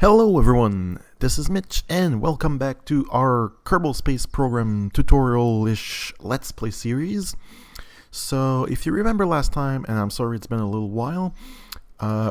Hello everyone, this is Mitch and welcome back to our Kerbal Space Program tutorial-ish Let's Play series. So if you remember last time, and I'm sorry it's been a little while,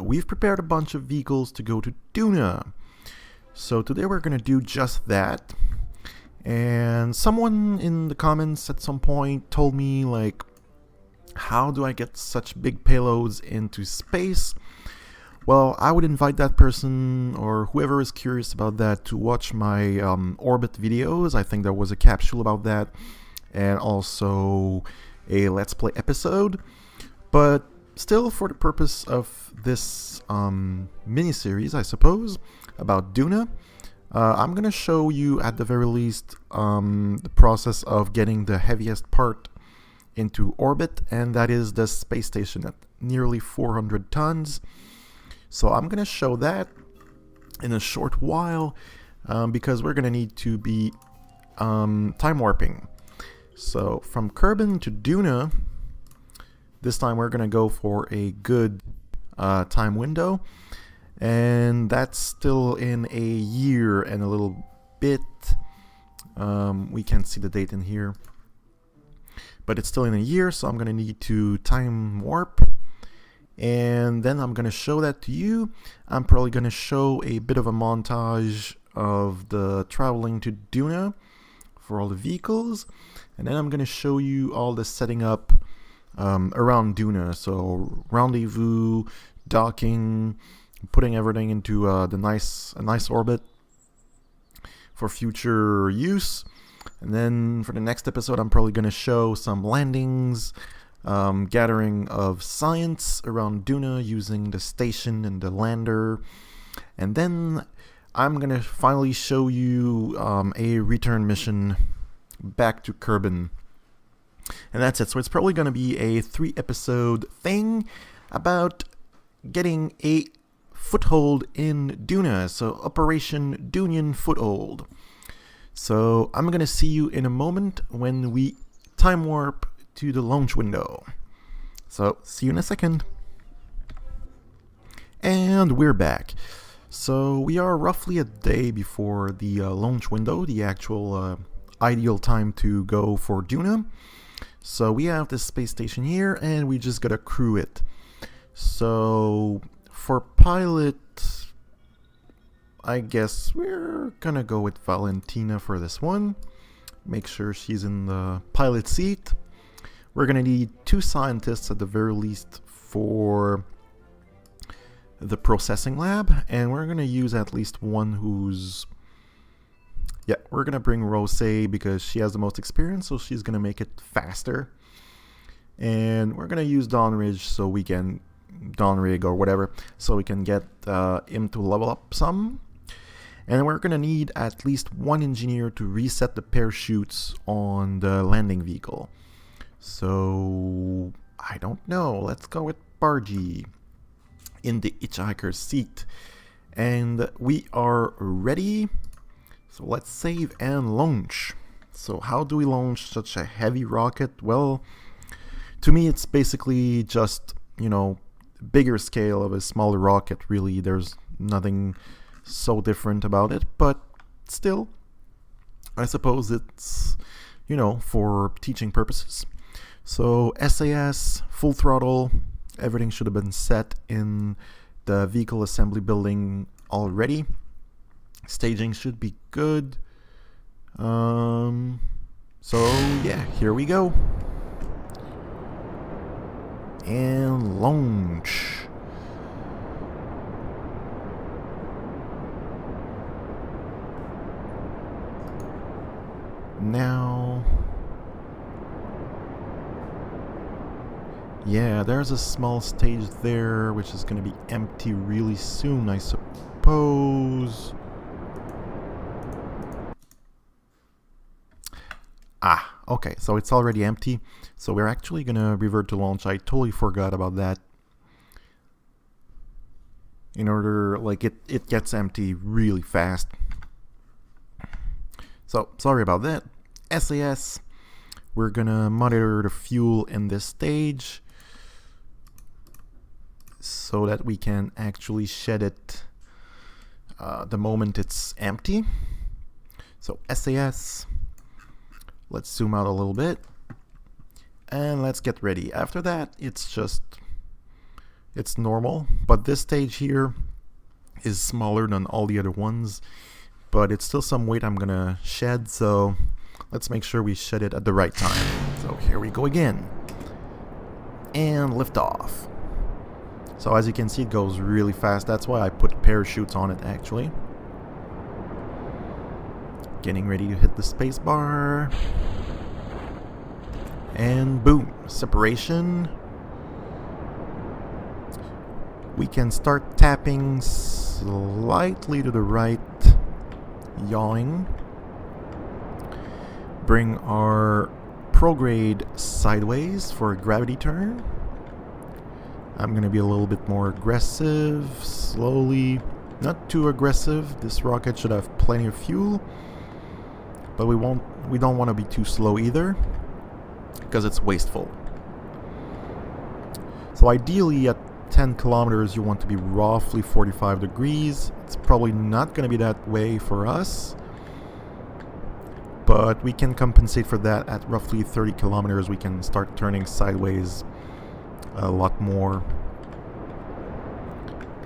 we've prepared a bunch of vehicles to go to Duna. So today we're going to do just that. And someone in the comments at some point told me, like, how do I get such big payloads into space? Well, I would invite that person or whoever is curious about that to watch my orbit videos. I think there was a capsule about that and also a Let's Play episode. But still, for the purpose of this mini-series, I suppose, about Duna, I'm going to show you at the very least the process of getting the heaviest part into orbit, and that is the space station at nearly 400 tons. So I'm going to show that in a short while because we're going to need to be time warping. So from Kerbin to Duna, this time we're going to go for a good time window. And that's still in a year and a little bit. We can't see the date in here. But it's still in a year, so I'm going to need to time warp. And then I'm going to show that to you. I'm probably going to show a bit of a montage of the traveling to Duna for all the vehicles. And then I'm going to show you all the setting up around Duna. So rendezvous, docking, putting everything into a nice orbit for future use. And then for the next episode, I'm probably going to show some landings, gathering of science around Duna using the station and the lander. And then I'm going to finally show you a return mission back to Kerbin. And that's it. So it's probably going to be a 3-episode thing about getting a foothold in Duna. So Operation Dunian Foothold. So I'm going to see you in a moment when we time warp to the launch window. So see you in a second. And we're back. So we are roughly a day before the launch window, the actual ideal time to go for Duna. So we have this space station here and we just gotta crew it. So for pilot, I guess we're gonna go with Valentina for this one. Make sure she's in the pilot seat. We're going to need 2 scientists at the very least for the processing lab. And we're going to use at least one who's... Yeah, we're going to bring Rose because she has the most experience, so she's going to make it faster. And we're going to use Donridge so we can... Donrig or whatever, so we can get him to level up some. And we're going to need at least one engineer to reset the parachutes on the landing vehicle. So, I don't know. Let's go with Bargy in the hitchhiker's seat. And we are ready. So let's save and launch. So how do we launch such a heavy rocket? Well, to me it's basically just, you know, bigger scale of a smaller rocket, really. There's nothing so different about it. But still, I suppose it's, you know, for teaching purposes. So SAS, full throttle, everything should have been set in the vehicle assembly building already. Staging should be good. So yeah, here we go. And launch. Now... Yeah, there's a small stage there, which is going to be empty really soon, I suppose. Ah, okay, so it's already empty. So we're actually going to revert to launch. I totally forgot about that. In order, like, it gets empty really fast. So, sorry about that. SAS, we're going to monitor the fuel in this stage so that we can actually shed it the moment it's empty. So SAS, let's zoom out a little bit, and let's get ready. After that, it's normal, but this stage here is smaller than all the other ones, but it's still some weight I'm gonna shed, so let's make sure we shed it at the right time. So here we go again, and lift off. So as you can see, it goes really fast. That's why I put parachutes on it, actually. Getting ready to hit the space bar. And boom, separation. We can start tapping slightly to the right, yawing. Bring our prograde sideways for a gravity turn. I'm going to be a little bit more aggressive, slowly, not too aggressive. This rocket should have plenty of fuel, but we don't want to be too slow either, because it's wasteful. So ideally at 10 kilometers you want to be roughly 45 degrees. It's probably not going to be that way for us, but we can compensate for that. At roughly 30 kilometers we can start turning sideways a lot more,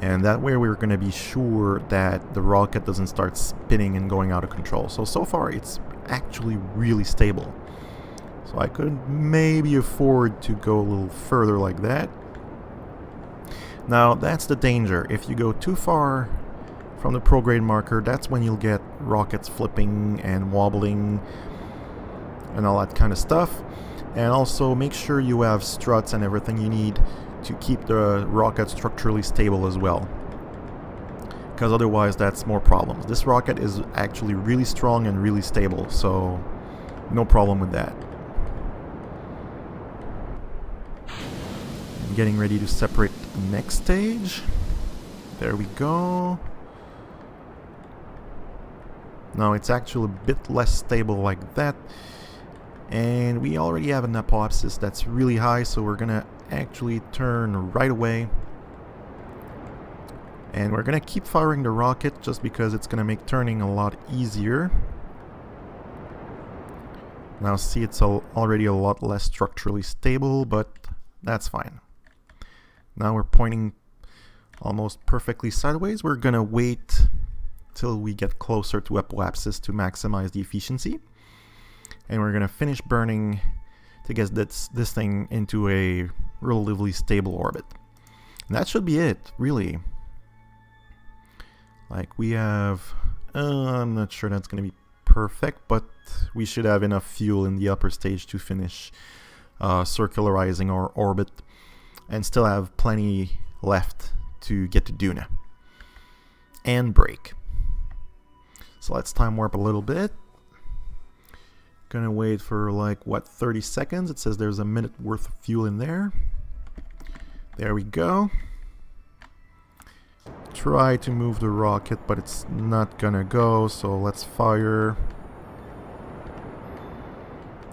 and that way we're going to be sure that the rocket doesn't start spinning and going out of control. So far it's actually really stable, so I could maybe afford to go a little further like that. Now that's the danger. If you go too far from the prograde marker, that's when you'll get rockets flipping and wobbling and all that kind of stuff. And also make sure you have struts and everything you need to keep the rocket structurally stable as well, because otherwise that's more problems. This rocket is actually really strong and really stable, so no problem with that. Getting ready to separate the next stage. There we go. Now it's actually a bit less stable like that. And we already have an apoapsis that's really high, so we're gonna actually turn right away. And we're gonna keep firing the rocket just because it's gonna make turning a lot easier. Now see, it's already a lot less structurally stable, but that's fine. Now we're pointing almost perfectly sideways. We're gonna wait till we get closer to apoapsis to maximize the efficiency. And we're gonna finish burning to get this thing into a relatively stable orbit. And that should be it, really. Like we have, I'm not sure that's gonna be perfect, but we should have enough fuel in the upper stage to finish circularizing our orbit, and still have plenty left to get to Duna and break. So let's time warp a little bit. Gonna wait for like, what, 30 seconds? It says there's a minute worth of fuel in there. There we go. Try to move the rocket, but it's not gonna go, so let's fire.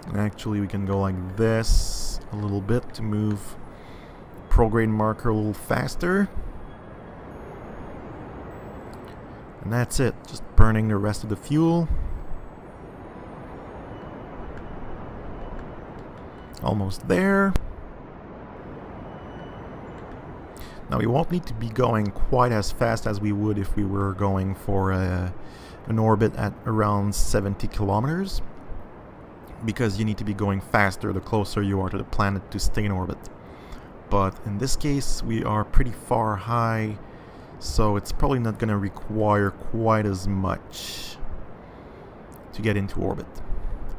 And actually we can go like this a little bit to move prograde marker a little faster. And that's it, just burning the rest of the fuel. Almost there. Now we won't need to be going quite as fast as we would if we were going for an orbit at around 70 kilometers, because you need to be going faster the closer you are to the planet to stay in orbit. But in this case we are pretty far high, so it's probably not going to require quite as much to get into orbit.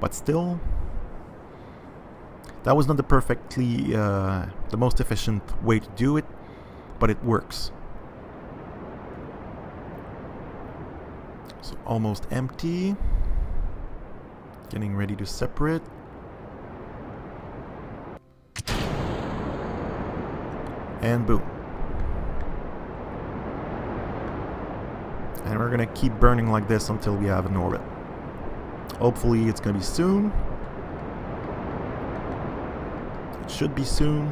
But still, that was not the most efficient way to do it, but it works. So almost empty. Getting ready to separate. And boom. And we're gonna keep burning like this until we have an orbit. Hopefully it's gonna be soon. It should be soon.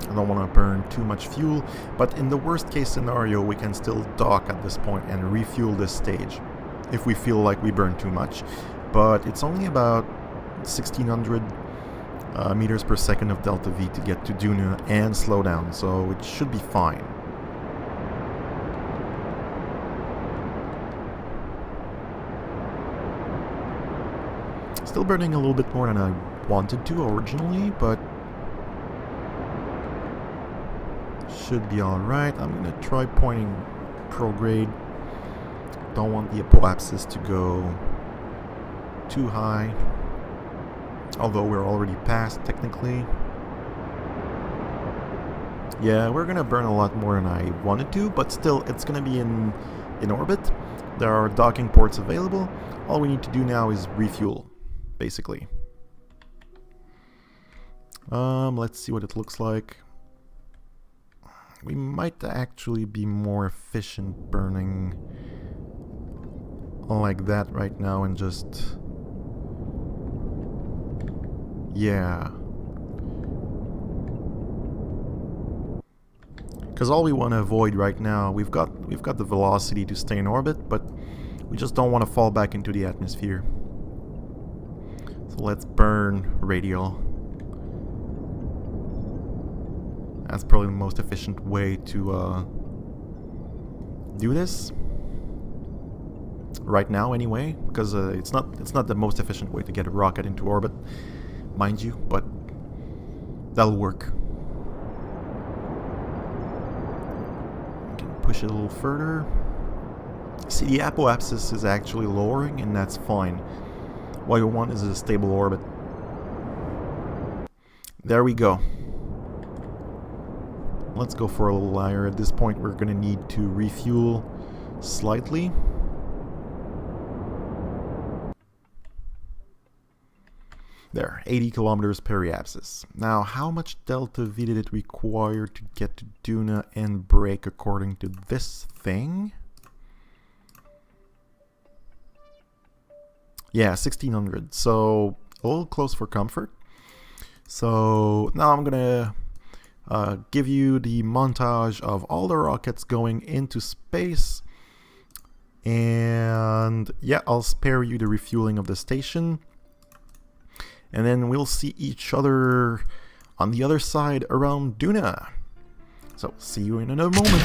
I don't want to burn too much fuel, but in the worst case scenario we can still dock at this point and refuel this stage if we feel like we burn too much. But it's only about 1600 meters per second of delta V to get to Dunian and slow down, so it should be fine. Still burning a little bit more than I wanted to originally, but should be alright. I'm gonna try pointing prograde. Don't want the apoapsis to go too high, although we're already past technically. Yeah, we're gonna burn a lot more than I wanted to, but still it's gonna be in orbit. There are docking ports available. All we need to do now is refuel, basically. Let's see what it looks like. We might actually be more efficient burning like that right now and just... yeah. Because all we want to avoid right now, we've got the velocity to stay in orbit, but we just don't want to fall back into the atmosphere. So let's burn radial. That's probably the most efficient way to do this right now, anyway. Because it's not the most efficient way to get a rocket into orbit, mind you, but that'll work. We can push it a little further. See, the apoapsis is actually lowering, and that's fine. What you want is a stable orbit. There we go. Let's go for a little higher. At this point we're gonna need to refuel slightly. There, 80 kilometers periapsis. Now, how much delta V did it require to get to Duna and brake according to this thing? Yeah, 1600. So a little close for comfort. So now I'm gonna give you the montage of all the rockets going into space, and yeah, I'll spare you the refueling of the station, and then we'll see each other on the other side around Duna. So see you in another moment.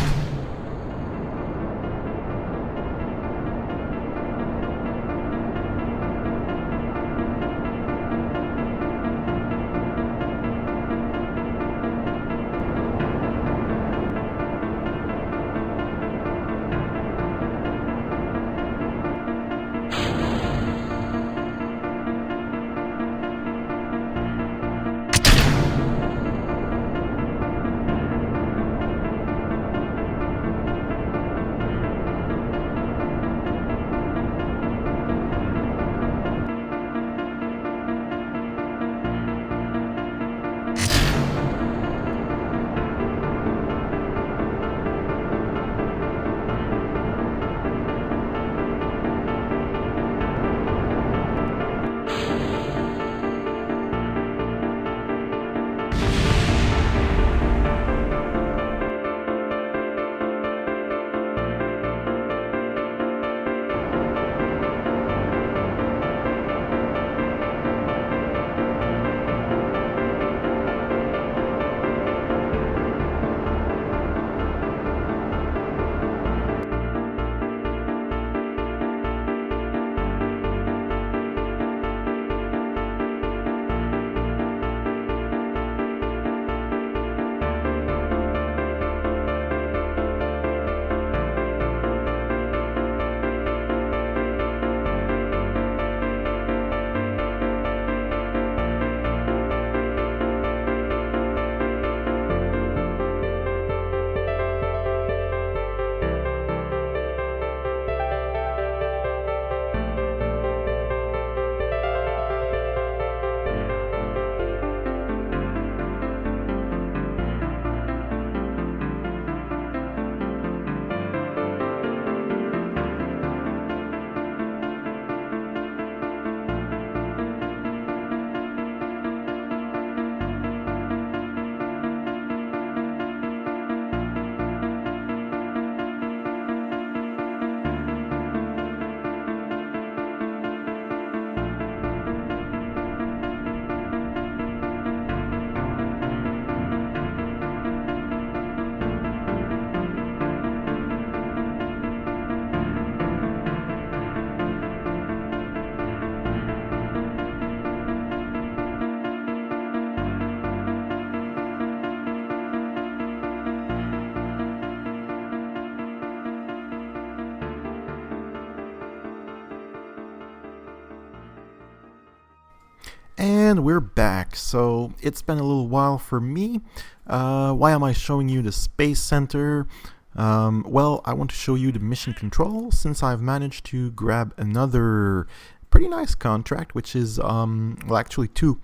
And we're back. So it's been a little while for me. Why am I showing you the Space Center? Well, I want to show you the mission control since I've managed to grab another pretty nice contract, which is, well, actually two,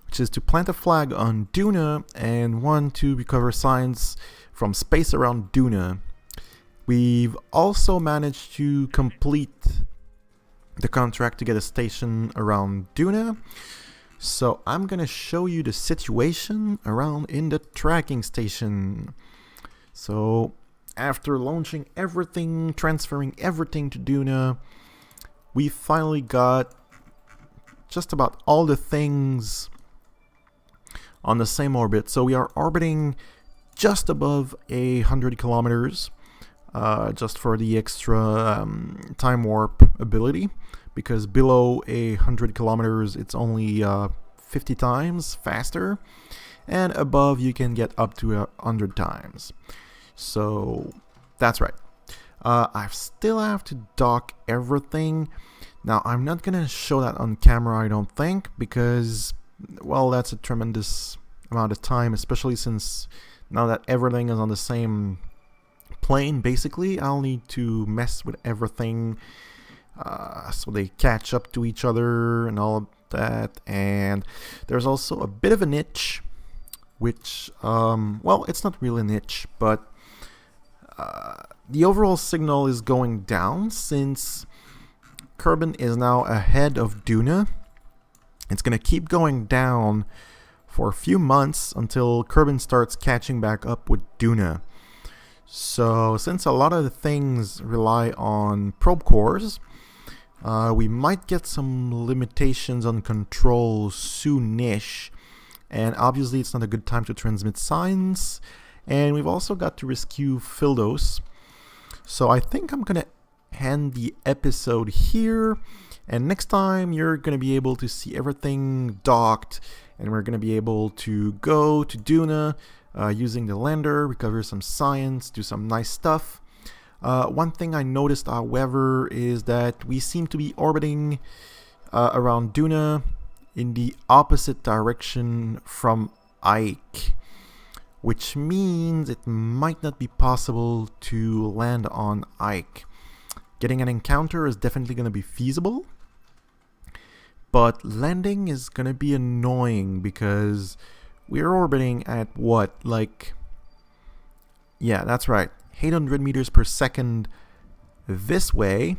which is to plant a flag on Duna and one to recover science from space around Duna. We've also managed to complete the contract to get a station around Duna. So I'm gonna show you the situation around in the tracking station. So after launching everything, transferring everything to Duna, we finally got just about all the things on the same orbit. So we are orbiting just above 100 kilometers, just for the extra time warp ability, because below 100 kilometers it's only 50 times faster, and above you can get up to 100 times. So that's right. I still have to dock everything. Now I'm not gonna show that on camera, I don't think, because, well, that's a tremendous amount of time, especially since now that everything is on the same plane. Basically, I'll need to mess with everything so they catch up to each other and all of that. And there's also a bit of a niche, which, well, it's not really a niche, but the overall signal is going down since Kerbin is now ahead of Duna. It's going to keep going down for a few months until Kerbin starts catching back up with Duna. So since a lot of the things rely on probe cores, we might get some limitations on control soonish, and obviously it's not a good time to transmit signs, and we've also got to rescue Phildos. So I think I'm gonna end the episode here, and next time you're gonna be able to see everything docked, and we're gonna be able to go to Duna using the lander, recover some science, do some nice stuff. One thing I noticed, however, is that we seem to be orbiting around Duna in the opposite direction from Ike, which means it might not be possible to land on Ike. Getting an encounter is definitely going to be feasible, but landing is going to be annoying because we're orbiting at what, like, yeah, that's right, 800 meters per second this way,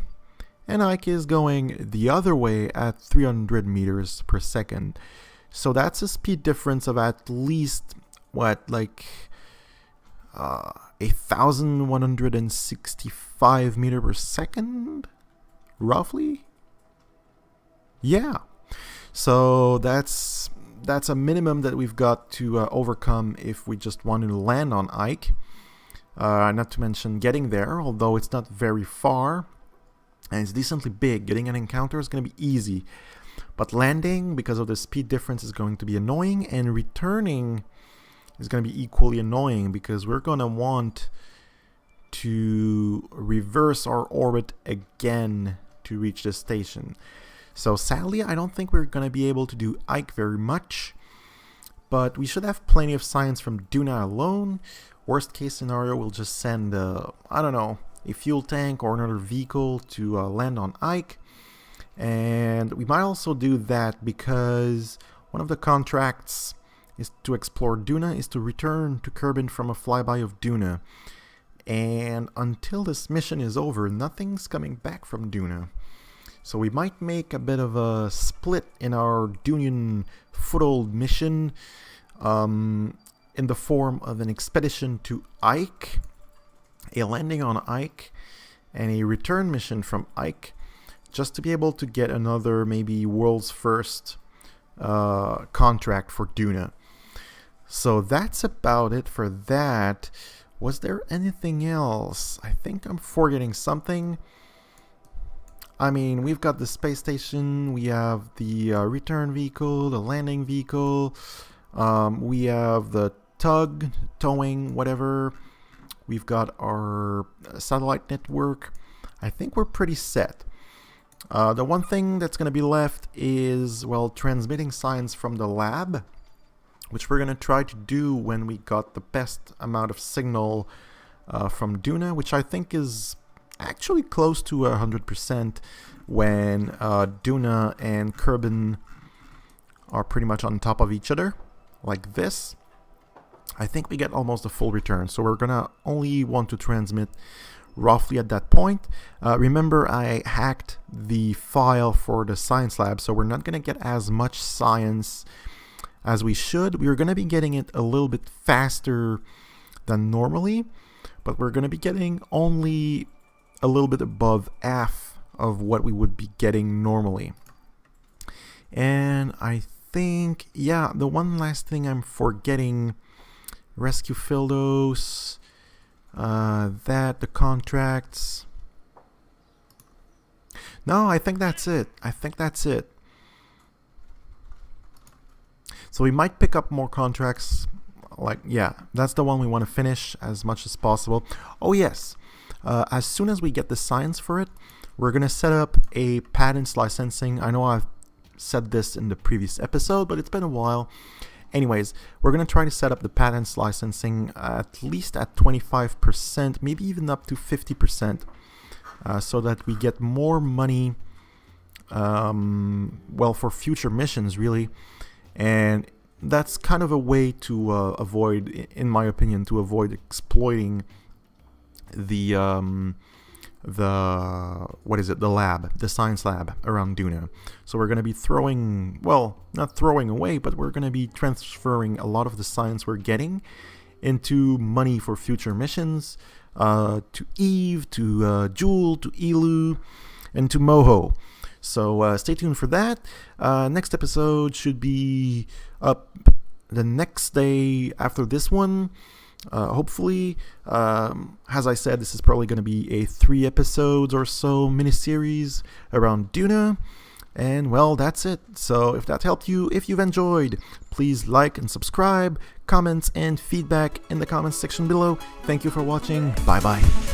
and Ike is going the other way at 300 meters per second. So that's a speed difference of at least, what, like 1,165 meters per second, roughly? Yeah. So that's a minimum that we've got to overcome if we just want to land on Ike. Not to mention getting there, although it's not very far and it's decently big. Getting an encounter is going to be easy, but landing, because of the speed difference, is going to be annoying, and returning is going to be equally annoying because we're going to want to reverse our orbit again to reach the station. So sadly, I don't think we're going to be able to do Ike very much, but we should have plenty of science from Duna alone. Worst case scenario, we'll just send, I don't know, a fuel tank or another vehicle to land on Ike. And we might also do that because one of the contracts is to explore Duna, is to return to Kerbin from a flyby of Duna. And until this mission is over, nothing's coming back from Duna. So we might make a bit of a split in our Dunian Foothold mission, in the form of an expedition to Ike, a landing on Ike, and a return mission from Ike, just to be able to get another maybe world's first contract for Duna. So that's about it for that. Was there anything else? I think I'm forgetting something. I mean, we've got the space station, we have the return vehicle, the landing vehicle, we have the tug, towing, whatever. We've got our satellite network. I think we're pretty set. The one thing that's going to be left is, well, transmitting signs from the lab, which we're going to try to do when we got the best amount of signal from Duna, which I think is actually close to 100% when Duna and Kerbin are pretty much on top of each other, like this. I think we get almost a full return, so we're going to only want to transmit roughly at that point. Remember, I hacked the file for the science lab, so we're not going to get as much science as we should. We're going to be getting it a little bit faster than normally, but we're going to be getting only a little bit above half of what we would be getting normally. And I think, yeah, the one last thing I'm forgetting, rescue Fildos, the contracts. No, I think that's it. So we might pick up more contracts. Like, yeah, that's the one we want to finish as much as possible. Oh yes, as soon as we get the science for it, we're gonna set up a patents licensing. I know I've said this in the previous episode, but it's been a while. Anyways, we're going to try to set up the patents licensing at least at 25%, maybe even up to 50%, so that we get more money, well, for future missions, really. And that's kind of a way to avoid, in my opinion, to avoid exploiting the science lab around Duna. So we're going to be throwing, well, not throwing away, but we're going to be transferring a lot of the science we're getting into money for future missions, to Eve, to Jewel, to Elu, and to Moho. So stay tuned for that. Next episode should be up the next day after this one. Hopefully, as I said, this is probably going to be a 3 episodes or so miniseries around Duna. And well, that's it. So if that helped you, if you've enjoyed, please like and subscribe, comments and feedback in the comments section below. Thank you for watching. Bye bye.